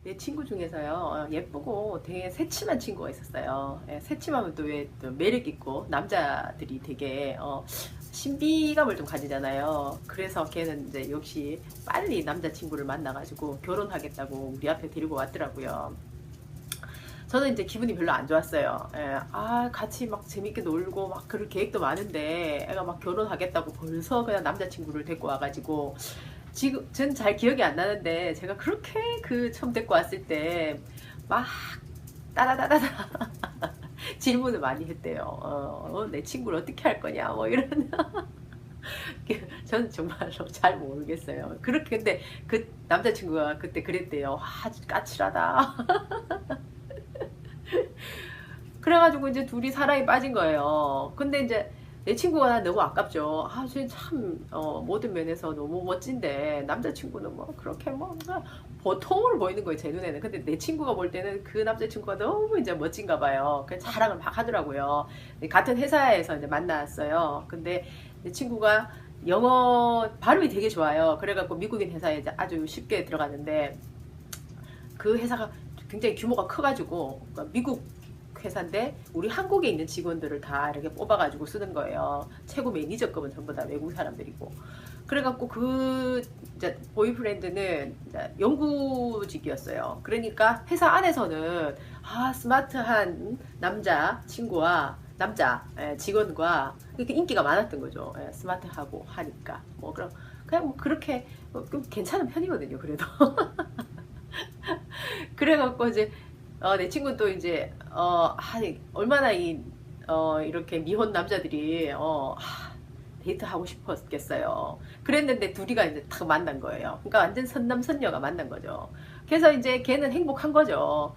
내 친구 중에서요, 예쁘고 되게 새침한 친구가 있었어요. 예, 새침하면 또 왜 또 매력 있고, 남자들이 되게, 신비감을 좀 가지잖아요. 그래서 걔는 이제 역시 빨리 남자친구를 만나가지고 결혼하겠다고 우리 앞에 데리고 왔더라고요. 저는 이제 기분이 별로 안 좋았어요. 예, 같이 막 재밌게 놀고 막 그럴 계획도 많은데 애가 막 결혼하겠다고 벌써 그냥 남자친구를 데리고 와가지고 지금 전 잘 기억이 안 나는데 제가 그렇게 그 처음 데리고 왔을 때 막 따다다다다 질문을 많이 했대요. 내 친구를 어떻게 할 거냐 뭐 이런. 저는 정말로 잘 모르겠어요. 그렇게 근데 그 남자친구가 그때 그랬대요. 까칠하다. 그래가지고 이제 둘이 사랑에 빠진 거예요. 근데 이제 내 친구가 난 너무 아깝죠. 쟤참 모든 면에서 너무 멋진데 남자친구는 뭐 그렇게 뭐 보통으로 보이는 거예요, 제 눈에는. 근데 내 친구가 볼 때는 그 남자친구가 너무 이제 멋진가 봐요. 그래서 자랑을 막 하더라고요. 같은 회사에서 이제 만났어요. 근데 내 친구가 영어 발음이 되게 좋아요. 그래갖고 미국인 회사에 이제 아주 쉽게 들어갔는데 그 회사가 굉장히 규모가 커가지고 그러니까 미국 회사인데 우리 한국에 있는 직원들을 다 이렇게 뽑아가지고 쓰는 거예요. 최고 매니저급은 전부 다 외국 사람들이고. 그래갖고 그 이제 보이프렌드는 이제 영구직이었어요. 그러니까 회사 안에서는 스마트한 남자 친구와 남자 직원과 이렇게 인기가 많았던 거죠. 스마트하고 하니까 뭐 그럼 그냥 뭐 그렇게 괜찮은 편이거든요. 그래도 그래갖고 이제 내 친구는 또 이제 얼마나 이렇게 미혼 남자들이 데이트 하고 싶었겠어요. 그랬는데 둘이가 이제 딱 만난 거예요. 그러니까 완전 선남선녀가 만난 거죠. 그래서 이제 걔는 행복한 거죠.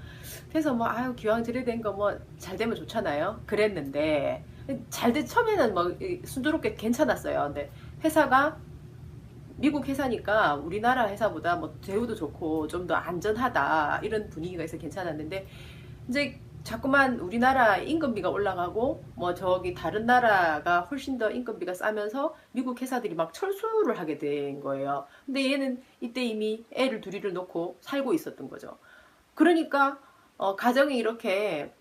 그래서 뭐 기왕 저래 된 거 뭐 잘 되면 좋잖아요. 그랬는데 처음에는 뭐 순조롭게 괜찮았어요. 근데 회사가 미국 회사니까 우리나라 회사보다 뭐 대우도 좋고 좀 더 안전하다 이런 분위기가 있어 괜찮았는데 이제 자꾸만 우리나라 임금비가 올라가고 뭐 저기 다른 나라가 훨씬 더 임금비가 싸면서 미국 회사들이 막 철수를 하게 된 거예요. 근데 얘는 이때 이미 애를 둘이를 놓고 살고 있었던 거죠. 그러니까 가정이 이렇게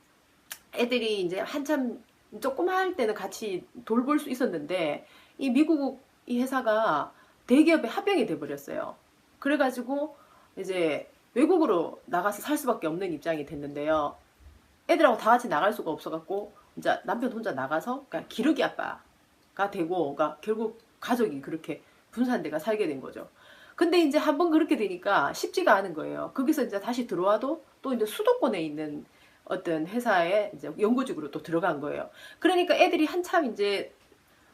애들이 이제 한참 조그마할 때는 같이 돌볼 수 있었는데 이 미국 이 회사가 대기업에 합병이 돼버렸어요. 그래가지고 이제 외국으로 나가서 살 수밖에 없는 입장이 됐는데요. 애들하고 다 같이 나갈 수가 없어갖고 이제 남편 혼자 나가서 그러니까 기러기 아빠가 되고 그러니까 결국 가족이 그렇게 분산돼가 살게 된 거죠. 근데 이제 한번 그렇게 되니까 쉽지가 않은 거예요. 거기서 이제 다시 들어와도 또 이제 수도권에 있는 어떤 회사에 이제 연구직으로 또 들어간 거예요. 그러니까 애들이 한참 이제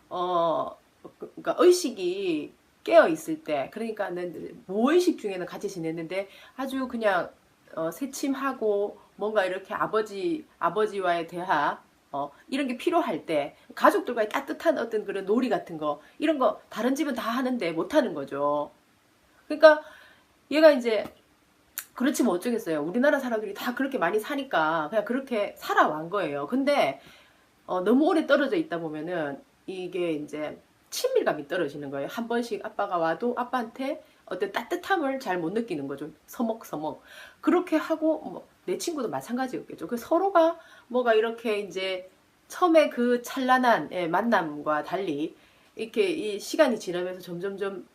그러니까 의식이 깨어 있을 때, 그러니까는 무의식 중에는 같이 지냈는데 아주 그냥 새침하고 뭔가 이렇게 아버지와의 대화 이런 게 필요할 때 가족들과의 따뜻한 어떤 그런 놀이 같은 거 이런 거 다른 집은 다 하는데 못 하는 거죠. 그러니까 얘가 이제 그렇지 뭐 어쩌겠어요. 우리나라 사람들이 다 그렇게 많이 사니까 그냥 그렇게 살아wan 거예요. 근데 너무 오래 떨어져 있다 보면은 이게 이제 친밀감이 떨어지는 거예요. 한 번씩 아빠가 와도 아빠한테 어떤 따뜻함을 잘 못 느끼는 거죠. 서먹서먹. 그렇게 하고 내 친구도 마찬가지였겠죠. 그 서로가 뭐가 이렇게 이제 처음에 그 찬란한 만남과 달리 이렇게 이 시간이 지나면서 점점점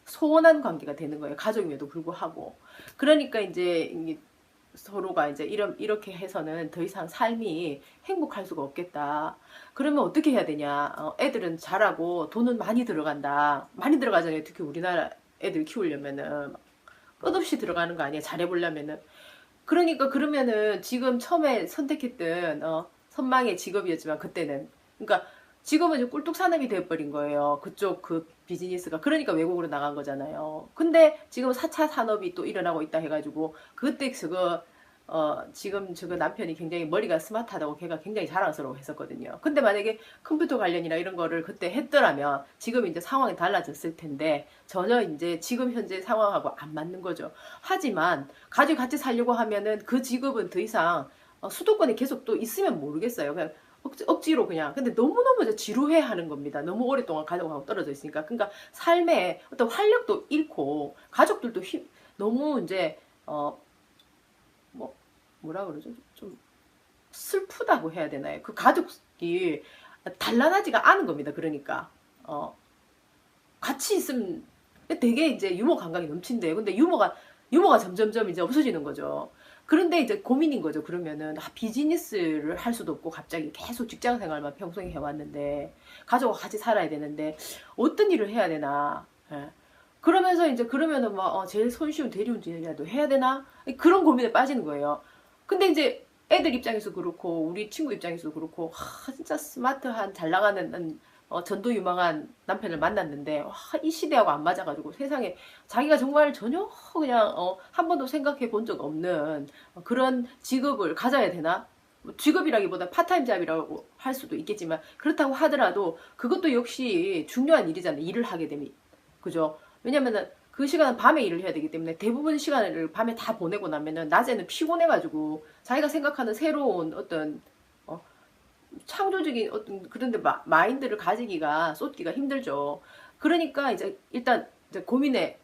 소원한 관계가 되는 거예요. 가족임에도 불구하고. 그러니까 이제 서로가 이제 이렇게 해서는 더 이상 삶이 행복할 수가 없겠다. 그러면 어떻게 해야 되냐? 애들은 잘하고 돈은 많이 들어간다. 많이 들어가잖아요. 특히 우리나라 애들 키우려면은 끝없이 들어가는 거 아니야? 잘해보려면은. 그러니까 그러면은 지금 처음에 선택했던 선망의 직업이었지만 그때는 그러니까 지금은 이제 꿀뚝 산업이 돼버린 거예요. 그쪽 그 비즈니스가. 그러니까 외국으로 나간 거잖아요. 근데 지금 4차 산업이 또 일어나고 있다 해가지고 그때 지금 저거 남편이 굉장히 머리가 스마트하다고 걔가 굉장히 자랑스러워 했었거든요. 근데 만약에 컴퓨터 관련이나 이런 거를 그때 했더라면 지금 이제 상황이 달라졌을 텐데 전혀 이제 지금 현재 상황하고 안 맞는 거죠. 하지만 가족이 같이 살려고 하면은 그 직업은 더 이상 수도권에 계속 또 있으면 모르겠어요. 그냥 억지로 그냥. 근데 너무너무 지루해 하는 겁니다. 너무 오랫동안 가족하고 떨어져 있으니까. 그러니까 삶에 어떤 활력도 잃고 가족들도 너무 이제 뭐라 그러죠? 좀 슬프다고 해야 되나요? 그 가족이 단란하지가 않은 겁니다. 그러니까 같이 있으면 되게 이제 유머 감각이 넘친대요. 근데 유머가 점점점 이제 없어지는 거죠. 그런데 이제 고민인 거죠. 그러면은 비즈니스를 할 수도 없고 갑자기 계속 직장 생활만 평소에 해왔는데 가족과 같이 살아야 되는데 어떤 일을 해야 되나. 예. 그러면서 이제 그러면은 막 제일 손쉬운 대리운전이라도 해야 되나 그런 고민에 빠지는 거예요. 근데 이제 애들 입장에서 그렇고 우리 친구 입장에서도 그렇고 진짜 스마트한 잘 나가는 전도 유망한 남편을 만났는데 이 시대하고 안 맞아가지고 세상에 자기가 정말 전혀 그냥 한 번도 생각해 본 적 없는 그런 직업을 가져야 되나? 직업이라기보다 파타임 잡이라고 할 수도 있겠지만 그렇다고 하더라도 그것도 역시 중요한 일이잖아요. 일을 하게 되면. 그죠? 왜냐면은 그 시간은 밤에 일을 해야 되기 때문에 대부분 시간을 밤에 다 보내고 나면은 낮에는 피곤해가지고 자기가 생각하는 새로운 어떤 창조적인 어떤 그런데 마인드를 가지기가 쏟기가 힘들죠. 그러니까 이제 일단 이제 고민에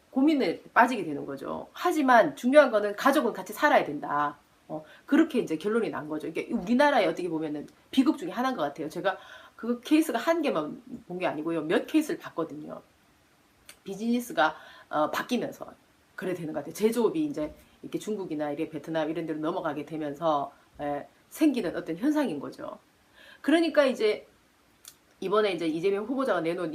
빠지게 되는 거죠. 하지만 중요한 거는 가족은 같이 살아야 된다. 그렇게 이제 결론이 난 거죠. 이게 우리나라에 어떻게 보면은 비극 중에 하나인 것 같아요. 제가 그 케이스가 한 개만 본 게 아니고요. 몇 케이스를 봤거든요. 비즈니스가 바뀌면서 그래 되는 것 같아요. 제조업이 이제 이렇게 중국이나 이렇게 베트남 이런 데로 넘어가게 되면서 생기는 어떤 현상인 거죠. 그러니까 이제 이번에 이제 이재명 후보자가 내놓은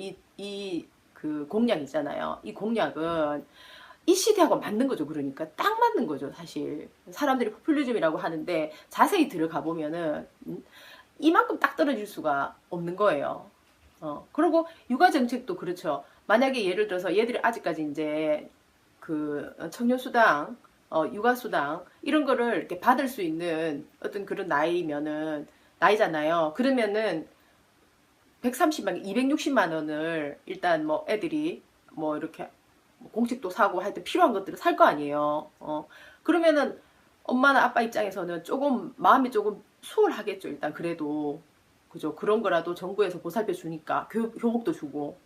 그 공약 있잖아요. 이 공약은 이 시대하고 맞는 거죠. 그러니까 딱 맞는 거죠. 사실 사람들이 포퓰리즘이라고 하는데 자세히 들어가 보면은 이만큼 딱 떨어질 수가 없는 거예요. 그리고 육아 정책도 그렇죠. 만약에 예를 들어서 얘들이 아직까지 이제 그 청년수당, 육아수당 이런 거를 이렇게 받을 수 있는 어떤 그런 나이잖아요. 그러면은 130만, 260만 원을 일단 뭐 애들이 뭐 이렇게 공책도 사고 하여튼 필요한 것들을 살 거 아니에요. 그러면은 엄마나 아빠 입장에서는 조금 마음이 조금 수월하겠죠. 일단 그래도 그죠. 그런 거라도 정부에서 보살펴 주니까 교복도 주고.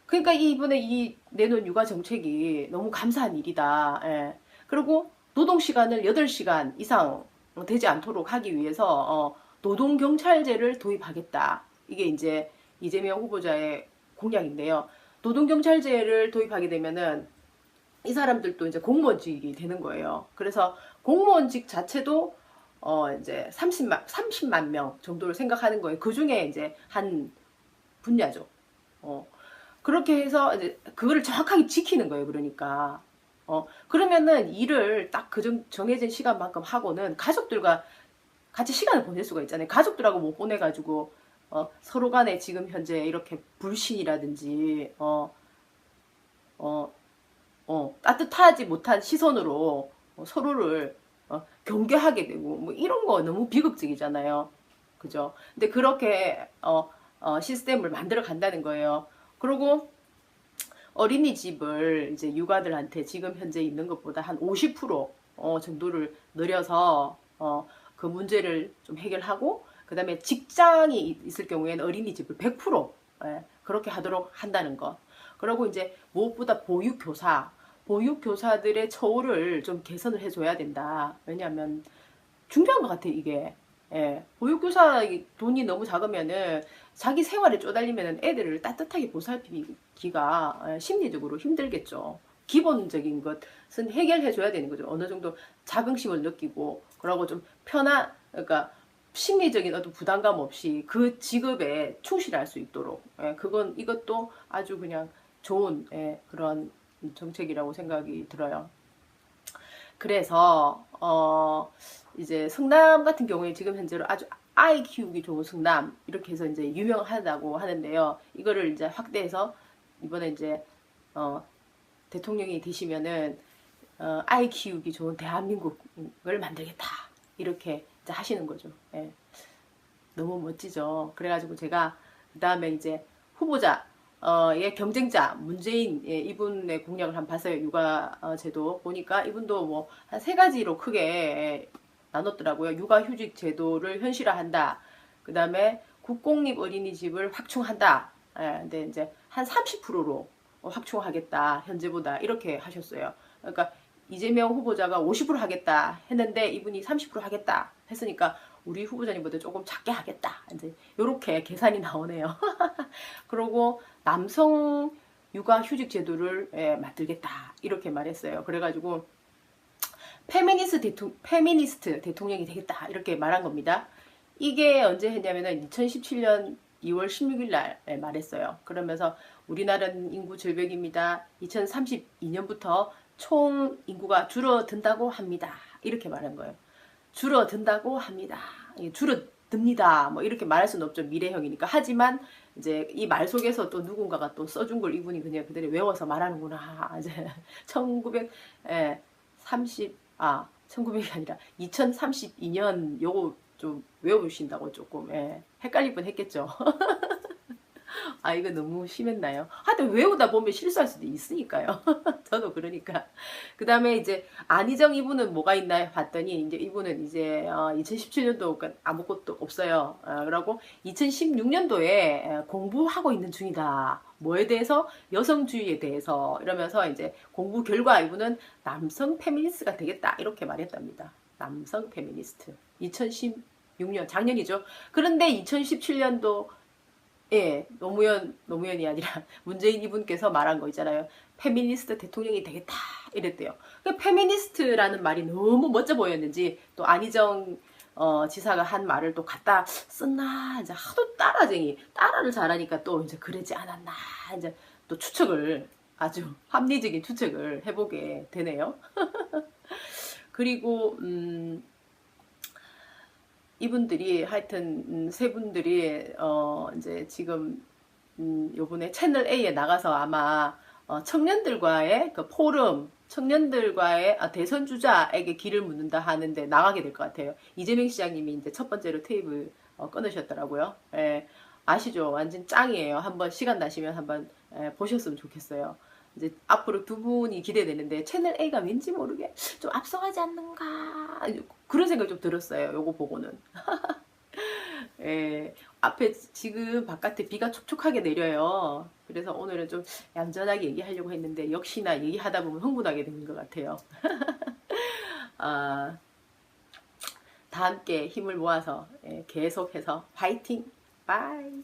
그러니까 이번에 이 내놓은 육아 정책이 너무 감사한 일이다. 예. 그리고 노동 시간을 8시간 이상 되지 않도록 하기 위해서 노동 경찰제를 도입하겠다. 이게 이제 이재명 후보자의 공약인데요. 노동 경찰제를 도입하게 되면은 이 사람들도 이제 공무원직이 되는 거예요. 그래서 공무원직 자체도 이제 30만 명 정도를 생각하는 거예요. 그 중에 이제 한 분야죠. 그렇게 해서 이제 그거를 정확하게 지키는 거예요. 그러니까 그러면은 일을 딱 그 정해진 시간만큼 하고는 가족들과 같이 시간을 보낼 수가 있잖아요. 가족들하고 못 보내가지고 서로 간에 지금 현재 이렇게 불신이라든지 따뜻하지 못한 시선으로 서로를 경계하게 되고 뭐 이런 거 너무 비극적이잖아요. 그죠? 근데 그렇게 시스템을 만들어 간다는 거예요. 그리고 어린이집을 이제 육아들한테 지금 현재 있는 것보다 한 50% 정도를 늘려서 그 문제를 좀 해결하고 그다음에 직장이 있을 경우에는 어린이집을 100% 그렇게 하도록 한다는 것. 그리고 이제 무엇보다 보육교사들의 처우를 좀 개선을 해줘야 된다. 왜냐하면 중요한 것 같아요, 이게. 보육교사 돈이 너무 작으면은 자기 생활에 쪼달리면은 애들을 따뜻하게 보살피기가 심리적으로 힘들겠죠. 기본적인 것은 해결해줘야 되는 거죠. 어느 정도 자긍심을 느끼고, 그러고 좀 그러니까 심리적인 어떤 부담감 없이 그 직업에 충실할 수 있도록. 이것도 아주 그냥 좋은 그런 정책이라고 생각이 들어요. 그래서 이제 성남 같은 경우에 지금 현재로 아주 아이 키우기 좋은 성남 이렇게 해서 이제 유명하다고 하는데요. 이거를 이제 확대해서 이번에 이제 대통령이 되시면은 아이 키우기 좋은 대한민국을 만들겠다 이렇게 이제 하시는 거죠. 너무 멋지죠. 그래가지고 제가 그 다음에 이제 후보자 의 경쟁자 문재인 이분의 공약을 한번 봤어요. 육아제도 보니까 이분도 뭐 한 3가지로 크게 나눴더라고요. 육아휴직 제도를 현실화한다. 그 다음에 국공립 어린이집을 확충한다. 근데 이제 한 30%로 확충하겠다. 현재보다 이렇게 하셨어요. 그러니까 이재명 후보자가 50% 하겠다 했는데 이분이 30% 하겠다 했으니까 우리 후보자님보다 조금 작게 하겠다. 이제 요렇게 계산이 나오네요. 그리고 남성 육아휴직 제도를 만들겠다. 이렇게 말했어요. 그래가지고 페미니스트 대통령이 되겠다. 이렇게 말한 겁니다. 이게 언제 했냐면은 2017년 2월 16일 날 말했어요. 그러면서 우리나라는 인구 절벽입니다. 2032년부터 총 인구가 줄어든다고 합니다. 이렇게 말한 거예요. 줄어든다고 합니다. 줄어듭니다. 뭐 이렇게 말할 수는 없죠. 미래형이니까. 하지만 이제 이 말 속에서 또 누군가가 또 써준 걸 이분이 그냥 그대로 외워서 말하는구나. 이제 1930 1900이 아니라 2032년 요거 좀 외워보신다고 조금 헷갈릴 뻔 했겠죠. 아, 이거 너무 심했나요? 하여튼 외우다 보면 실수할 수도 있으니까요. 저도 그러니까. 그 다음에 이제 안희정 이분은 뭐가 있나 봤더니 이제 이분은 이제 2017년도 아무것도 없어요. 그러고 2016년도에 공부하고 있는 중이다. 뭐에 대해서? 여성주의에 대해서. 이러면서 이제 공부 결과 이분은 남성 페미니스트가 되겠다. 이렇게 말했답니다. 남성 페미니스트. 2016년, 작년이죠. 그런데 2017년도 노무현이 아니라 문재인 이분께서 말한 거 있잖아요. 페미니스트 대통령이 되겠다 이랬대요. 그 페미니스트라는 말이 너무 멋져 보였는지 또 안희정 지사가 한 말을 또 갖다 썼나 이제 하도 따라를 잘하니까 또 이제 그러지 않았나 이제 또 추측을 아주 합리적인 추측을 해보게 되네요. 그리고 이분들이 하여튼 세 분들이 이제 지금 요번에 채널 A에 나가서 아마 청년들과의 그 포럼, 청년들과의 대선 주자에게 길을 묻는다 하는데 나가게 될 것 같아요. 이재명 시장님이 이제 첫 번째로 테이블 끊으셨더라고요. 아시죠? 완전 짱이에요. 한번 시간 나시면 한번 보셨으면 좋겠어요. 이제 앞으로 두 분이 기대되는데 채널 A가 왠지 모르게 좀 앞서가지 않는가 그런 생각 좀 들었어요. 요거 보고는. 앞에 지금 바깥에 비가 촉촉하게 내려요. 그래서 오늘은 좀 얌전하게 얘기하려고 했는데 역시나 얘기하다 보면 흥분하게 되는 것 같아요. 다 함께 힘을 모아서 계속해서 파이팅! 바이!